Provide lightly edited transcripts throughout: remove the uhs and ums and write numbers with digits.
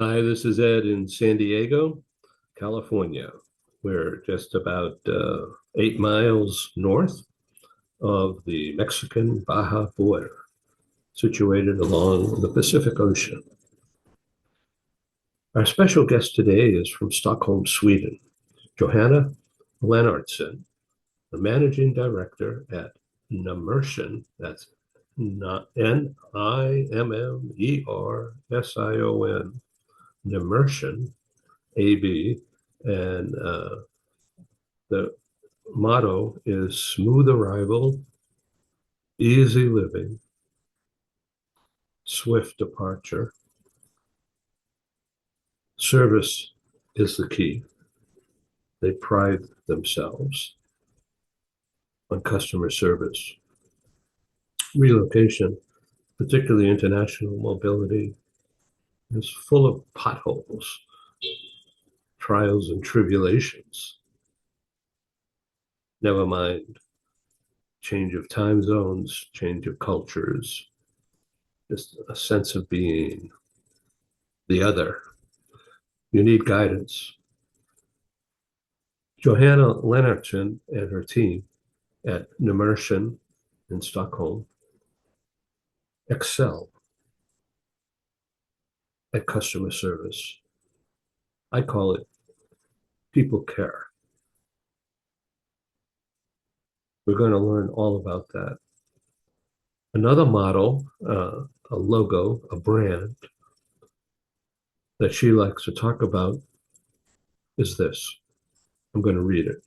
Hi, this is Ed in San Diego, California. We're just about 8 miles north of the Mexican Baja border, situated along the Pacific Ocean. Our special guest today is from Stockholm, Sweden, Johanna Lennartson, the managing director at Nimmersion. That's not Nimmersion, Nimmersion AB, and the motto is smooth arrival, easy living, swift departure. Service is the key. They pride themselves on customer service. Relocation, particularly international mobility, is full of potholes, trials and tribulations. Never mind change of time zones, change of cultures, just a sense of being the other. You need guidance. Johanna Lennartson and her team at Numersion in Stockholm excel at customer service. I call it people care. We're going to learn all about that. Another model, a logo, a brand that she likes to talk about is this. I'm going to read it.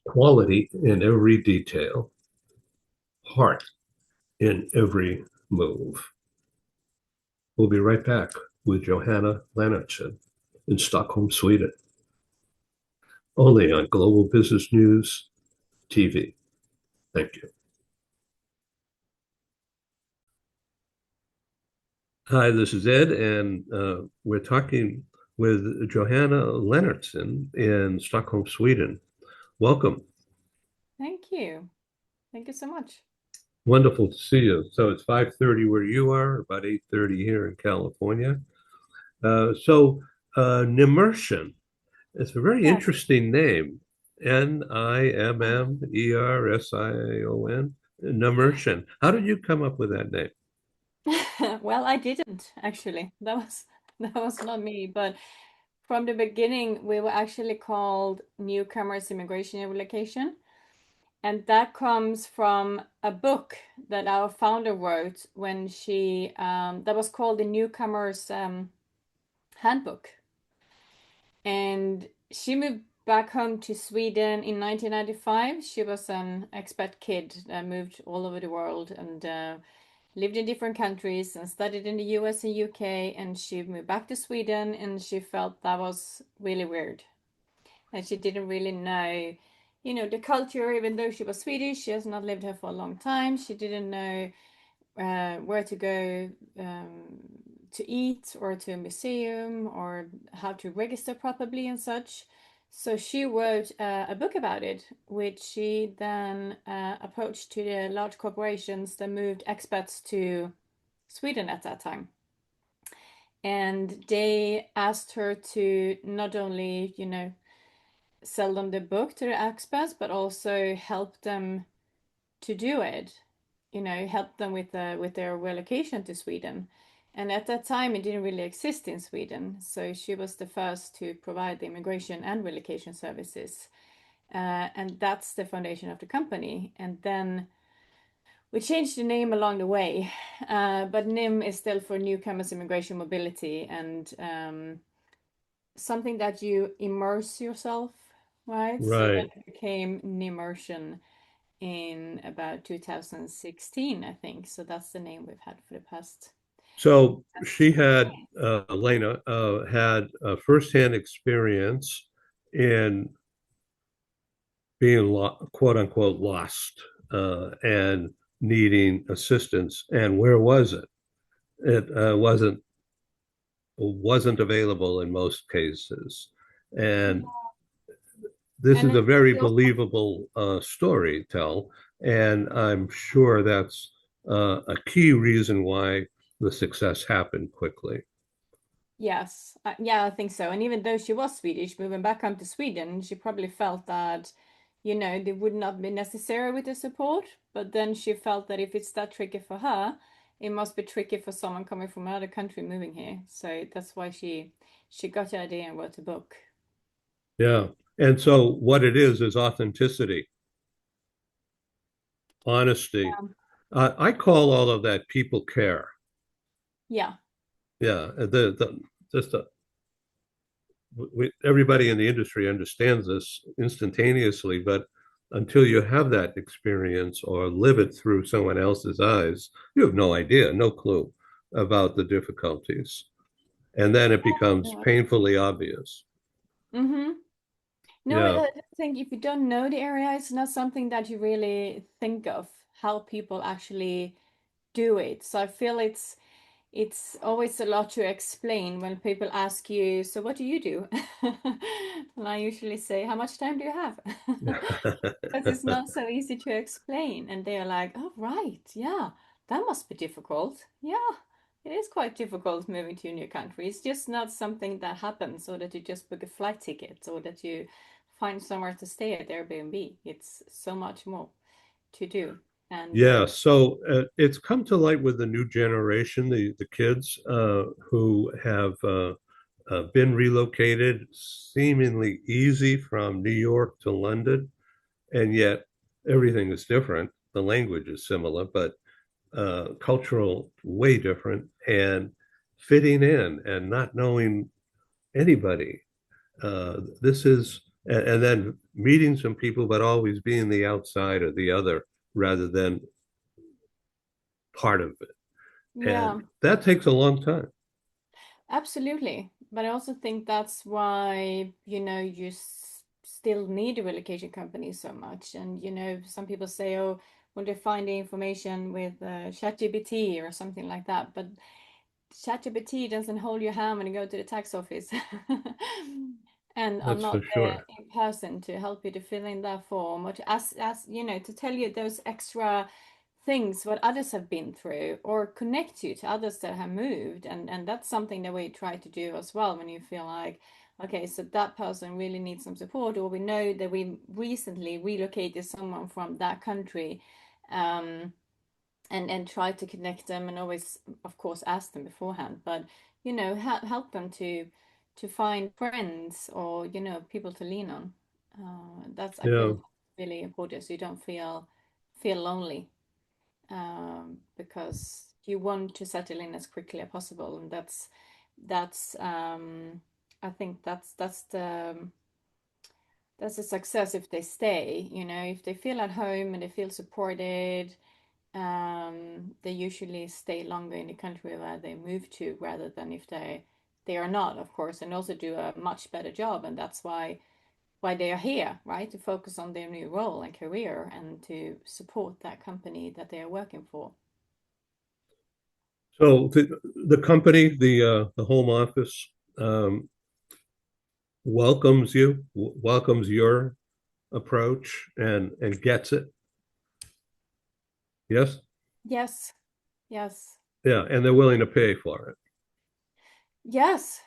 Quality in every detail, heart in every move. We'll be right back with Johanna Lennartson in Stockholm, Sweden, only on Global Business News TV. Thank you. Hi, this is Ed, and we're talking with Johanna Lennartson in Stockholm, Sweden. Welcome. Thank you. Thank you so much. Wonderful to see you. So it's 5:30 where you are, about 8:30 here in California. Nimmersion, it's a very Yes. interesting name. Nimmersion, Nimmersion. How did you come up with that name? Well, I didn't actually. That was not me, but from the beginning we were actually called Newcomers Immigration and Relocation. And that comes from a book that our founder wrote when she that was called the Newcomers Handbook. And she moved back home to Sweden in 1995. She was an expat kid that moved all over the world and lived in different countries and studied in the US and UK. And she moved back to Sweden and she felt that was really weird. And she didn't really know, the culture, even though she was Swedish, she has not lived here for a long time. She didn't know where to go to eat or to a museum or how to register properly and such. So she wrote a book about it, which she then approached to the large corporations that moved expats to Sweden at that time. And they asked her to not only, sell them the book to the expats, but also help them to do it. Help them with their relocation to Sweden. And at that time, it didn't really exist in Sweden, so she was the first to provide the immigration and relocation services, and that's the foundation of the company. And then we changed the name along the way, but NIM is still for Newcomers Immigration Mobility, and something that you immerse yourself, right? So Right. that became Nimmersion in about 2016, I think. So that's the name we've had for the past. So she had, Elena, had a firsthand experience in being quote unquote lost and needing assistance. And where was it? It wasn't available in most cases. And this And is a very also, believable story, tell, and I'm sure that's a key reason why the success happened quickly. Yes, yeah, I think so. And even though she was Swedish, moving back home to Sweden, she probably felt that, they would not be necessary with the support. But then she felt that if it's that tricky for her, it must be tricky for someone coming from another country moving here. So that's why she got the idea and wrote a book. Yeah. And so what it is authenticity, honesty. I call all of that people care. Yeah. Yeah. Just everybody in the industry understands this instantaneously, but until you have that experience or live it through someone else's eyes, you have no idea, no clue about the difficulties. And then it becomes Yeah. painfully obvious. Mm-hmm. No, Yeah. I think if you don't know the area, it's not something that you really think of how people actually do it. So I feel it's always a lot to explain when people ask you, so what do you do? And I usually say, how much time do you have? Because it's not so easy to explain. And they're like, oh, right, yeah, that must be difficult. Yeah, it is quite difficult moving to a new country. It's just not something that happens, or that you just book a flight ticket, or that you find somewhere to stay at Airbnb. It's so much more to do. And Yeah, so it's come to light with the new generation, the kids who have been relocated seemingly easy from New York to London, and yet everything is different. The language is similar, but cultural way different, and fitting in and not knowing anybody. This is, and then meeting some people, but always being the outside or the other rather than part of it. yeah. And that takes a long time. Absolutely. But I also think that's why, you still need a relocation company so much. And, some people say, oh, well, they find the information with ChatGPT or something like that. But ChatGPT doesn't hold your hand when you go to the tax office. And I'm That's not for there sure. in person to help you to fill in that form or to to tell you those extra things what others have been through or connect you to others that have moved. And that's something that we try to do as well when you feel like, okay, so that person really needs some support, or we know that we recently relocated someone from that country. Um, and try to connect them, and always of course ask them beforehand, but help them to find friends, or people to lean on. That's I Yeah. feel really important, so you don't feel lonely, because you want to settle in as quickly as possible. And that's I think that's a success if they stay. If they feel at home and they feel supported, they usually stay longer in the country where they move to, rather than if they are not, of course, and also do a much better job. And that's why they are here, right? To focus on their new role and career, and to support that company that they are working for. So the company, the home office, welcomes you, welcomes your approach, and gets it. Yes. Yes, yes, Yeah, and they're willing to pay for it. yes,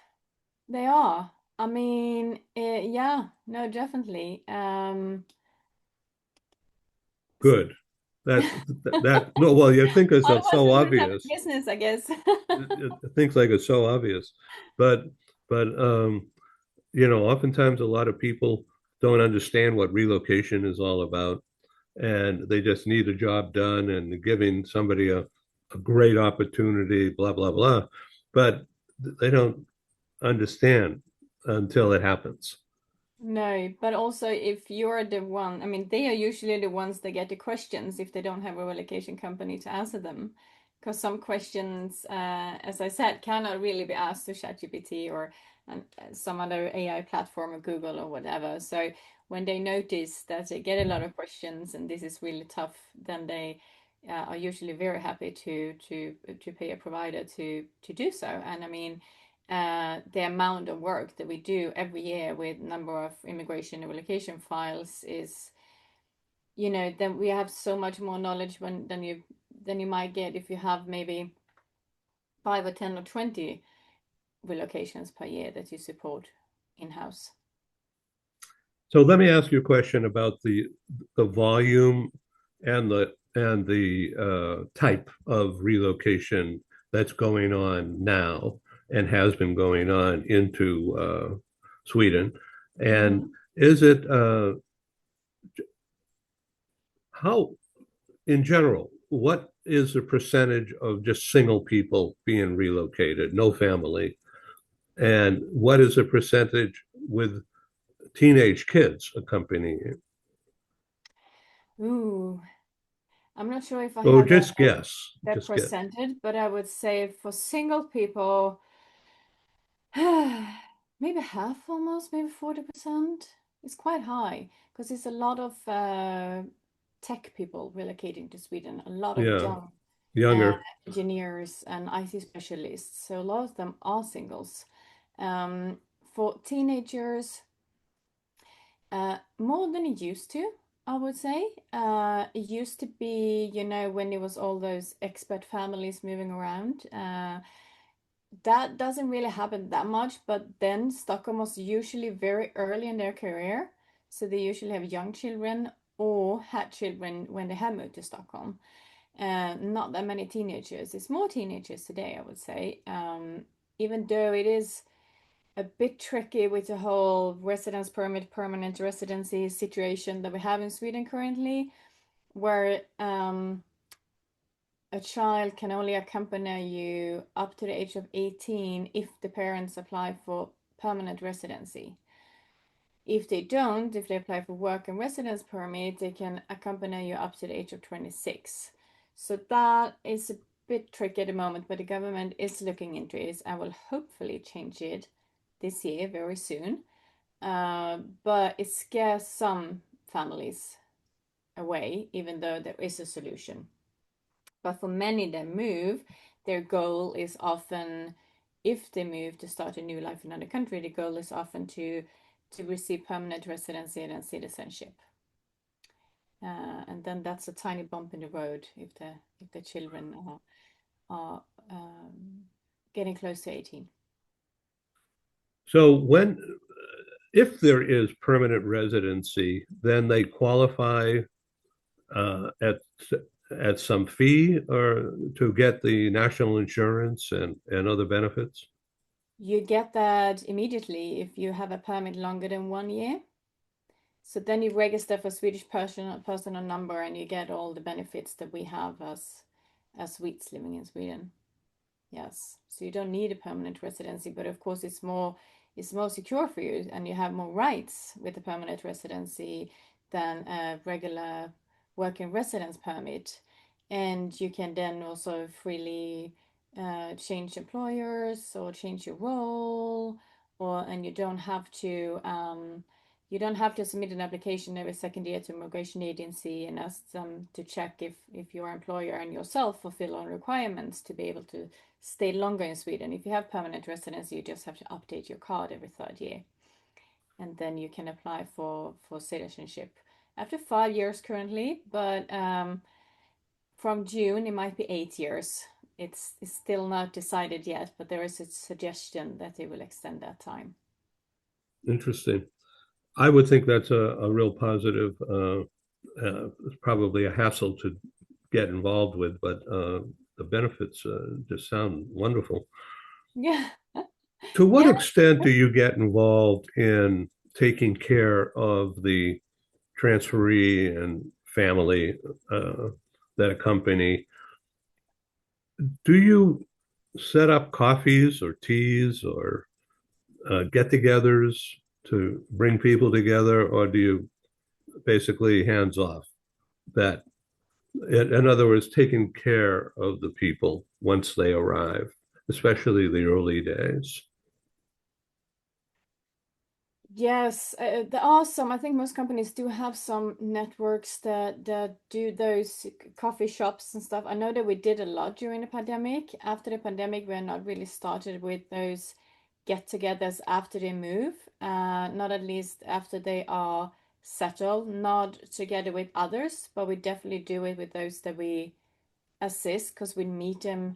they are. I mean, yeah, no, definitely. Good. That no. Well, you think it's Otherwise, so we wouldn't have a obvious. business, I guess. Things like it's so obvious, but but oftentimes a lot of people don't understand what relocation is all about, and they just need a job done and giving somebody a great opportunity, blah blah blah, but they don't understand until it happens. No, but also if you're the one, I mean, they are usually the ones that get the questions if they don't have a relocation company to answer them. Because some questions, as I said, cannot really be asked to ChatGPT or some other AI platform or Google or whatever. So when they notice that they get a lot of questions and this is really tough, then they are usually very happy to pay a provider to do so. And I mean, the amount of work that we do every year with number of immigration and relocation files is, then we have so much more knowledge than you might get if you have maybe 5 or 10 or 20. relocations per year that you support in-house. So let me ask you a question about the volume and the type of relocation that's going on now and has been going on into Sweden. And Mhm. is it how in general, what is the percentage of just single people being relocated, no family? And what is the percentage with teenage kids accompanying you? Ooh, I'm not sure if I Or have just guess, that just guess. percentage, but I would say for single people, maybe half almost, maybe 40%. It's quite high because it's a lot of tech people relocating to Sweden, a lot of Yeah, young uh, younger. engineers and IT specialists. So a lot of them are singles. Um, for teenagers, more than it used to, I would say. It used to be, when it was all those expat families moving around. That doesn't really happen that much, but then Stockholm was usually very early in their career. So they usually have young children or had children when they had moved to Stockholm. Not that many teenagers. It's more teenagers today, I would say. Even though it is a bit tricky with the whole residence permit, permanent residency situation that we have in Sweden currently, where a child can only accompany you up to the age of 18 if the parents apply for permanent residency. If they don't, if they apply for work and residence permit, they can accompany you up to the age of 26. So that is a bit tricky at the moment, but the government is looking into it and will hopefully change it this year very soon. But it scares some families away, even though there is a solution. But for many that move, their goal is often, if they move to start a new life in another country, the goal is often to receive permanent residency and citizenship. And then that's a tiny bump in the road if the children are getting close to 18. So if there is permanent residency, then they qualify uh, at at some fee or to get the national insurance and other benefits. You get that immediately if you have a permit longer than 1 year. So then you register for Swedish personal number and you get all the benefits that we have as Swedes living in Sweden. Yes. So you don't need a permanent residency, but of course it's more secure for you and you have more rights with a permanent residency than a regular working residence permit. And you can then also freely change employers or change your role, or and you don't have to submit an application every second year to immigration agency and ask them to check if your employer and yourself fulfill all requirements to be able to stay longer in Sweden. If you have permanent residency, you just have to update your card every third year, and then you can apply for citizenship after 5 years currently. But from June, it might be 8 years. It's still not decided yet, but there is a suggestion that they will extend that time. Interesting. I would think that's a real positive. It's probably a hassle to get involved with, but the benefits just sound wonderful. Yeah, To what yeah. extent do you get involved in taking care of the transferee and family that accompany? Do you set up coffees or teas or get-togethers to bring people together, or do you basically hands off that? In other words, taking care of the people once they arrive, especially the early days. Yes, there are some. I think most companies do have some networks that do those coffee shops and stuff. I know that we did a lot during the pandemic. After the pandemic, we're not really started with those get-togethers after they move. Not at least after they are settled, not together with others, but we definitely do it with those that we assist because we meet them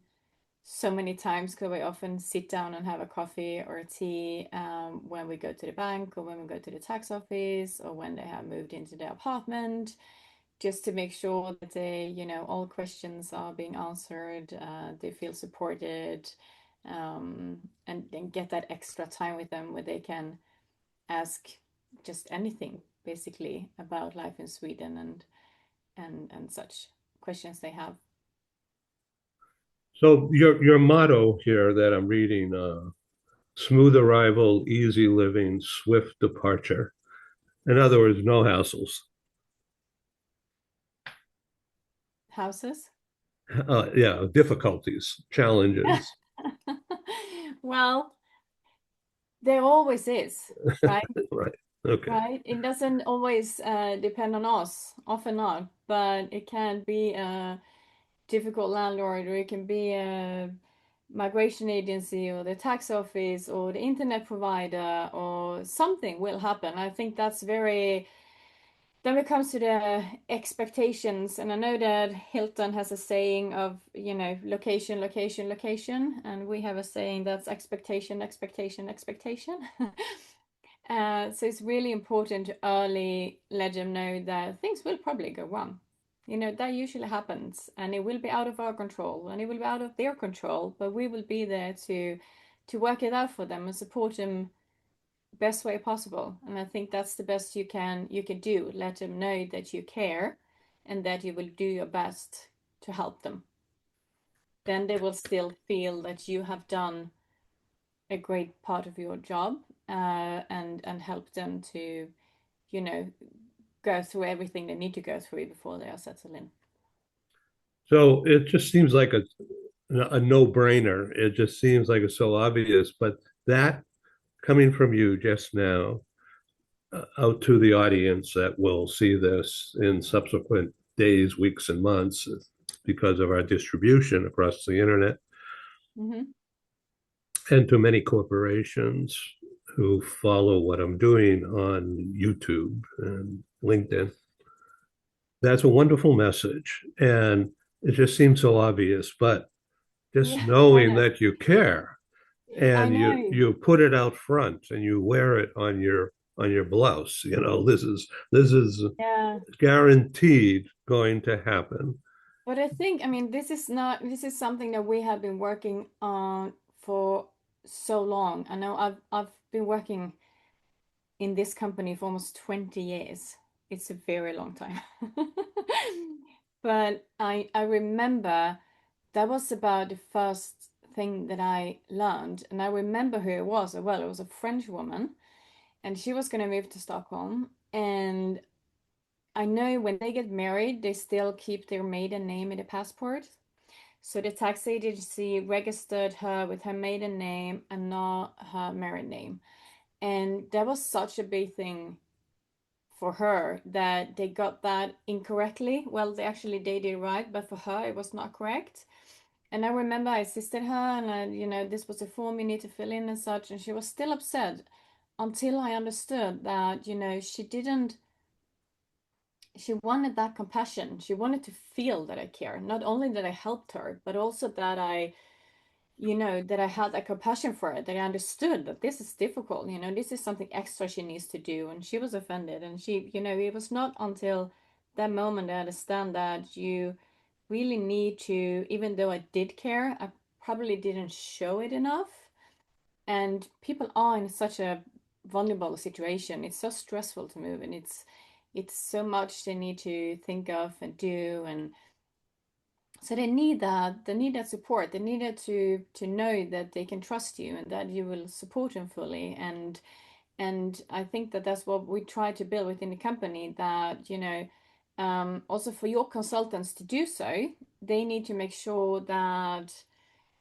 so many times because we often sit down and have a coffee or a tea when we go to the bank or when we go to the tax office or when they have moved into their apartment, just to make sure that they, all questions are being answered, they feel supported, and then get that extra time with them where they can ask just anything basically about life in Sweden and such questions they have. So your motto here that I'm reading, smooth arrival, easy living, swift departure. In other words, no hassles. Houses? Yeah, difficulties, challenges. Well, there always is, right? Right. Okay. Right? It doesn't always depend on us, often not, but it can be a difficult landlord, or it can be a migration agency, or the tax office, or the internet provider, or something will happen. I think that's very. Then it comes to the expectations, and I know that Hilton has a saying of, location, location, location, and we have a saying that's expectation, expectation, expectation. So it's really important to early let them know that things will probably go wrong. That usually happens, and it will be out of our control, and it will be out of their control, but we will be there to work it out for them and support them best way possible. And I think that's the best you can do. Let them know that you care and that you will do your best to help them. Then they will still feel that you have done a great part of your job, and help them to, you know, go through everything they need to go through before they are settled in. So it just seems like a no-brainer. It just seems like it's so obvious, but that coming from you just now, out to the audience that will see this in subsequent days, weeks, and months because of our distribution across the internet, Mm-hmm. and to many corporations who follow what I'm doing on YouTube and LinkedIn. That's a wonderful message. And it just seems so obvious, but just Yeah, I knowing know. that you care I and you know. you put it out front and you wear it on your blouse, this is Yeah. guaranteed going to happen. But I think, I mean, this is something that we have been working on for so long. I know I've been working in this company for almost 20 years. It's a very long time. But I remember that was about the first thing that I learned. And I remember who it was as well. It was a French woman, and she was going to move to Stockholm. And I know when they get married, they still keep their maiden name in the passport. So the tax agency registered her with her maiden name and not her married name. And that was such a big thing for her that they got that incorrectly. Well, they did it right, but for her it was not correct. And I remember I assisted her, and this was a form you need to fill in and such, and she was still upset until I understood that, she wanted that compassion. She wanted to feel that I care, not only that I helped her, but also that that I had that compassion for her, that I understood that this is difficult, this is something extra she needs to do. And she was offended. And it was not until that moment I understand that you really need to, even though I did care, I probably didn't show it enough. And people are in such a vulnerable situation. It's so stressful to move, and it's so much they need to think of and do. And so they need that support. They needed to know that they can trust you and that you will support them fully. And I think that that's what we try to build within the company, that also for your consultants to do so, they need to make sure that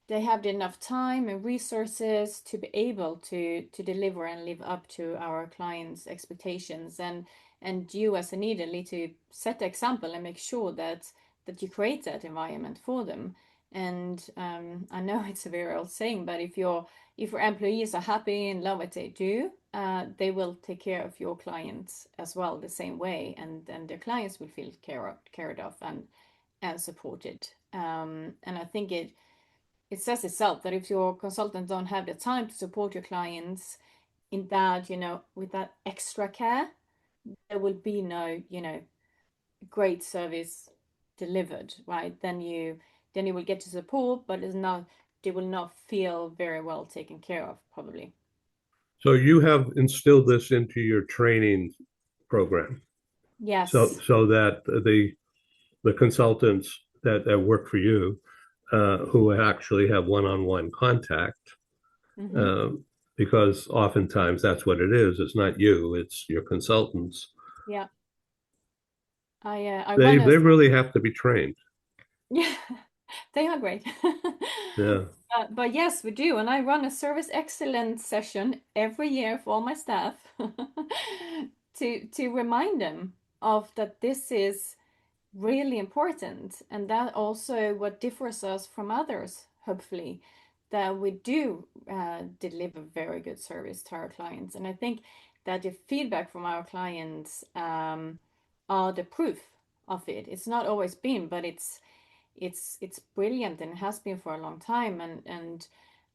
they have enough time and resources to be able to deliver and live up to our clients' expectations. And you as a leader need to set the example and make sure that you create that environment for them. And I know it's a very old saying, but if your employees are happy and love what they do, they will take care of your clients as well the same way, and their clients will feel cared of and supported. And I think it says itself that if your consultants don't have the time to support your clients in that, with that extra care, there will be no, great service delivered, right? Then you will get to support, but it's not they will not feel very well taken care of, probably. So you have instilled this into your training program, so Yes. that the consultants that work for you, who actually have one-on-one contact, Mm-hmm. uh, because oftentimes that's what it is. It's not you; it's your consultants. Yeah. I They run a they really have to be trained. yeah, they are great. Yeah. But yes, we do, and I run a service excellence session every year for all my staff to remind them of that this is really important, and that also what differs us from others, hopefully, that we do deliver very good service to our clients. And I think that the feedback from our clients are the proof of it. It's not always been, but it's brilliant, and it has been for a long time. And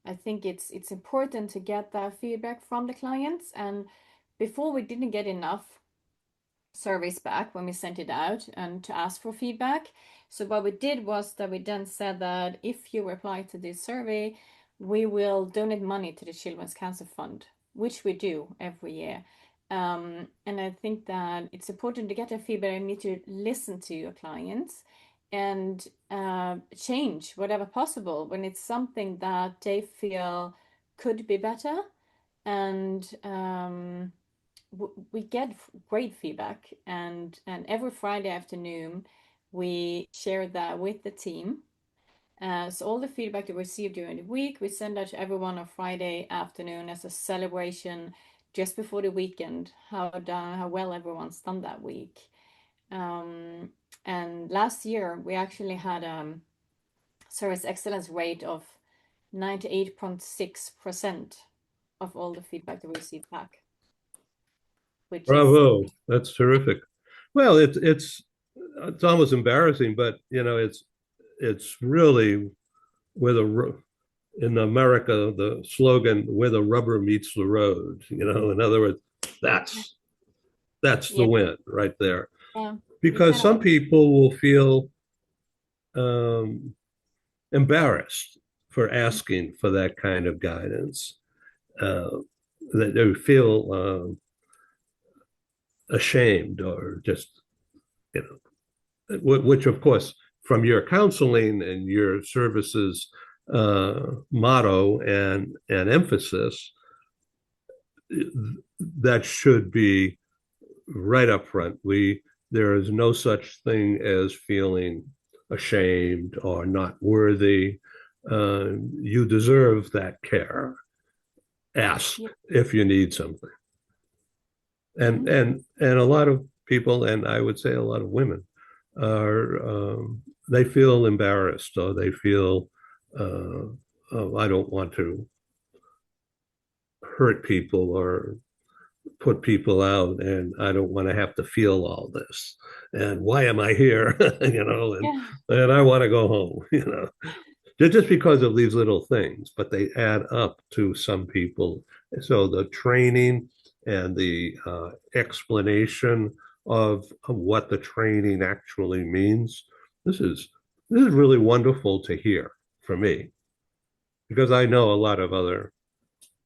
I think it's important to get that feedback from the clients. And before, we didn't get enough surveys back when we sent it out and to ask for feedback. So what we did was that we then said that if you reply to this survey, we will donate money to the Children's Cancer Fund, which we do every year. And I think that it's important to get their feedback. You need to listen to your clients and change whatever possible when it's something that they feel could be better. And we get great feedback, and every Friday afternoon we share that with the team. So all the feedback that we receive during the week, we send out to everyone on Friday afternoon as a celebration just before the weekend, how well everyone's done that week. Um, and last year we actually had service excellence rate of 98.6% of all the feedback that we received back, which is Bravo. That's terrific. Well, it's almost embarrassing, but it's really where in America the slogan where the rubber meets the road. In other words, that's that's the yeah, win right there. yeah, you Because kind some of people will feel um, embarrassed for asking for that kind of guidance. Uh, that they feel ashamed or just you which of course from your counseling and your services motto and emphasis, that should be right up front. There is no such thing as feeling ashamed or not worthy. You deserve that care. Ask yeah. if you need something. and Mhm. and and a lot of people, and I would say a lot of women, are they feel embarrassed, or they feel, uh, oh, I don't want to hurt people or put people out, and I don't want to have to feel all this. And why am I here? Yeah. And I want to go home. Just because of these little things, but they add up to some people. So the training and the explanation of what the training actually means, this is this is really wonderful to hear for me, because I know a lot of other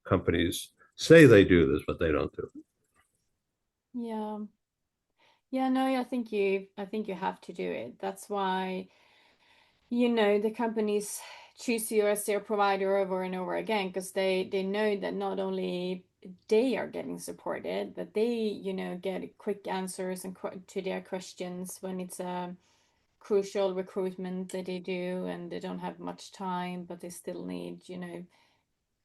companies say they do this, but they don't do it. Yeah. Yeah, no, I think you have to do it. That's why, the companies choose you as their provider over and over again, because they know that not only they are getting supported, but they, get quick answers and to their questions when it's a crucial recruitment that they do and they don't have much time, but they still need,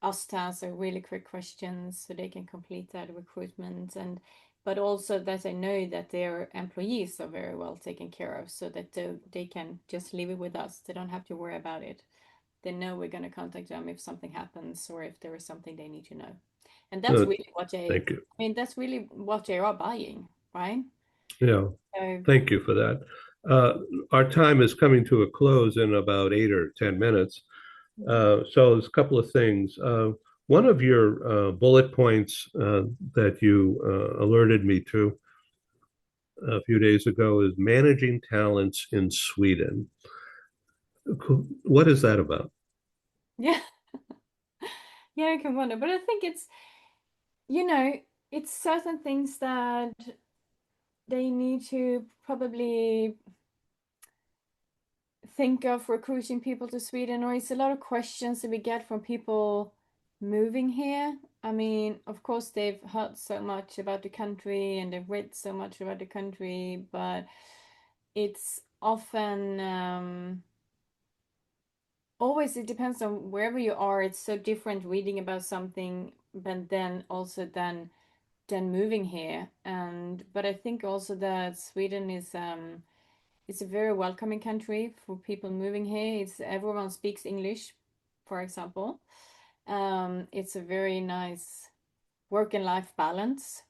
us to answer really quick questions so they can complete that recruitment. And but also that I know that their employees are very well taken care of, so that they can just leave it with us. They don't have to worry about it. They know we're going to contact them if something happens or if there is something they need to know. And that's Uh, really what Thank you. that's really what they are buying, right? Yeah, So thank you for that. Our time is coming to a close in about 8 or 10 minutes. So there's a couple of things. One of your bullet points that you alerted me to a few days ago is managing talents in Sweden. What is that about? Yeah, yeah, I can wonder, but I think you know, it's certain things that they need to probably think of recruiting people to Sweden, or it's a lot of questions that we get from people moving here. I mean, of course, they've heard so much about the country and they've read so much about the country, but it's often always it depends on wherever you are. It's so different reading about something, but then also than moving here. And but I think also that Sweden is it's a very welcoming country for people moving here. It's everyone speaks English, for example. It's a very nice work and life balance.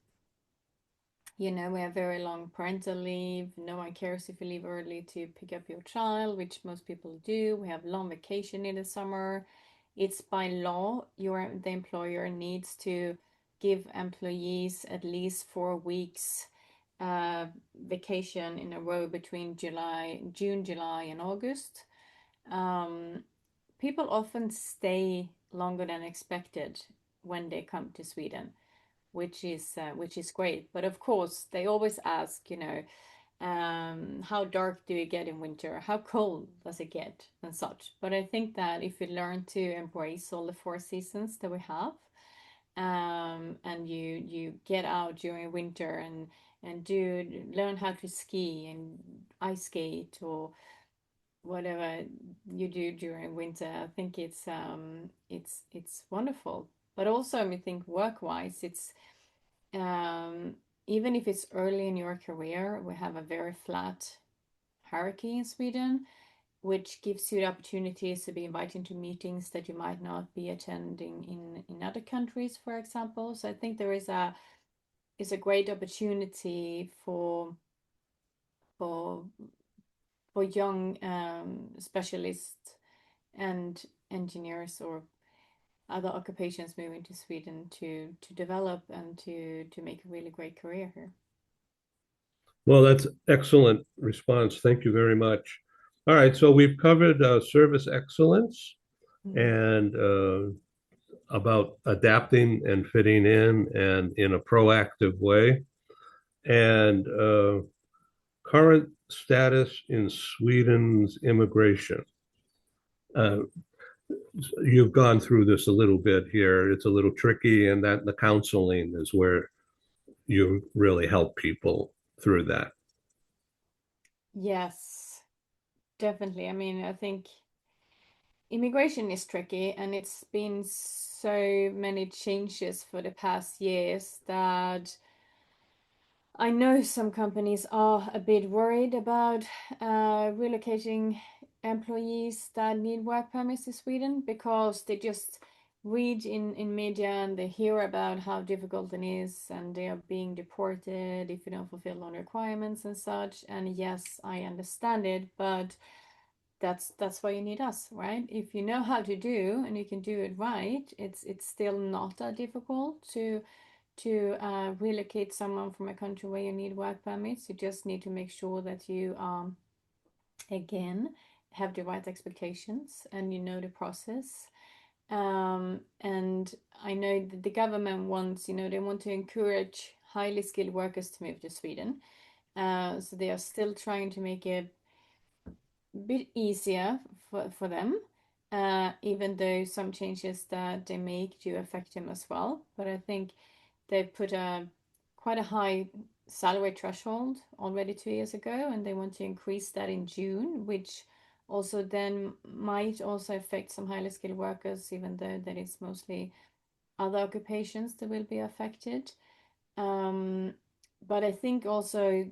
You know, we have very long parental leave. No one cares if you leave early to pick up your child, which most people do. We have long vacation in the summer. It's by law, the employer needs to give employees at least 4 weeks vacation in a row between June, July, and August. Um, People often stay longer than expected when they come to Sweden, which is great. But of course, they always ask, how dark do you get in winter? How cold does it get, and such. But I think that if you learn to embrace all the four seasons that we have, and you get out during winter and do learn how to ski and ice skate or whatever you do during winter, I think it's wonderful. But also, I think work wise, it's um, even if it's early in your career, we have a very flat hierarchy in Sweden, which gives you the opportunities to be invited to meetings that you might not be attending in other countries, for example. So I think there is a great opportunity for for young specialists and engineers or other occupations moving to Sweden to develop and to make a really great career here. Well, that's excellent response. Thank you very much. All right, so we've covered service excellence Mm. and about adapting and fitting in a proactive way, and current status in Sweden's immigration. Uh, you've gone through this a little bit here. It's a little tricky, and that the counseling is where you really help people through that. Yes, definitely. I mean, I think immigration is tricky, and it's been so many changes for the past years that I know some companies are a bit worried about relocating employees that need work permits to Sweden because they just read in media and they hear about how difficult it is and they are being deported if you don't fulfill all requirements and such. And yes, I understand it, but that's why you need us, right? If you know how to do and you can do it right, it's still not that difficult to relocate someone from a country where you need work permits. You just need to make sure that you again have the right expectations and you know the process. And I know that the government wants, they want to encourage highly skilled workers to move to Sweden. So they are still trying to make it bit easier for them, even though some changes that they make do affect them as well. But I think they put a quite a high salary threshold already 2 years ago, and they want to increase that in June, which also then might also affect some highly skilled workers, even though that it's mostly other occupations that will be affected. Um, but I think also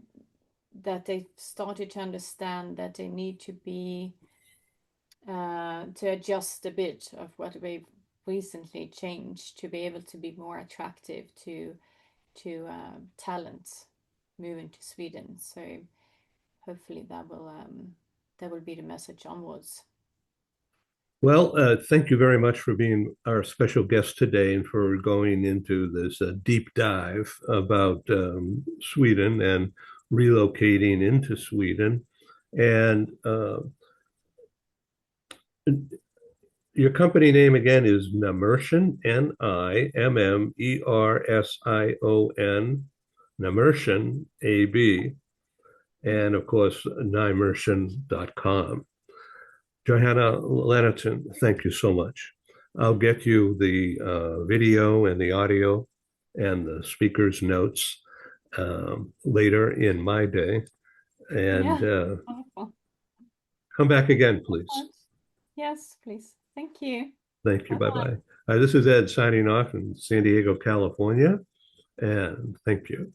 that they started to understand that they need to be to adjust a bit of what we've recently changed to be able to be more attractive to talents moving to Sweden. So hopefully that will be the message onwards. Well, thank you very much for being our special guest today and for going into this deep dive about Sweden and relocating into Sweden. And your company name again is Nimmersion, Nimmersion, Nimmersion AB, and of course, Nimmersion.com. Johanna Lennerton, thank you so much. I'll get you the video and the audio and the speaker's notes later in my day. And Yeah, wonderful. come back again, So please. much. Yes, please. Thank you. Thank you. Bye Bye bye. bye. This is Ed signing off in San Diego, California. And thank you.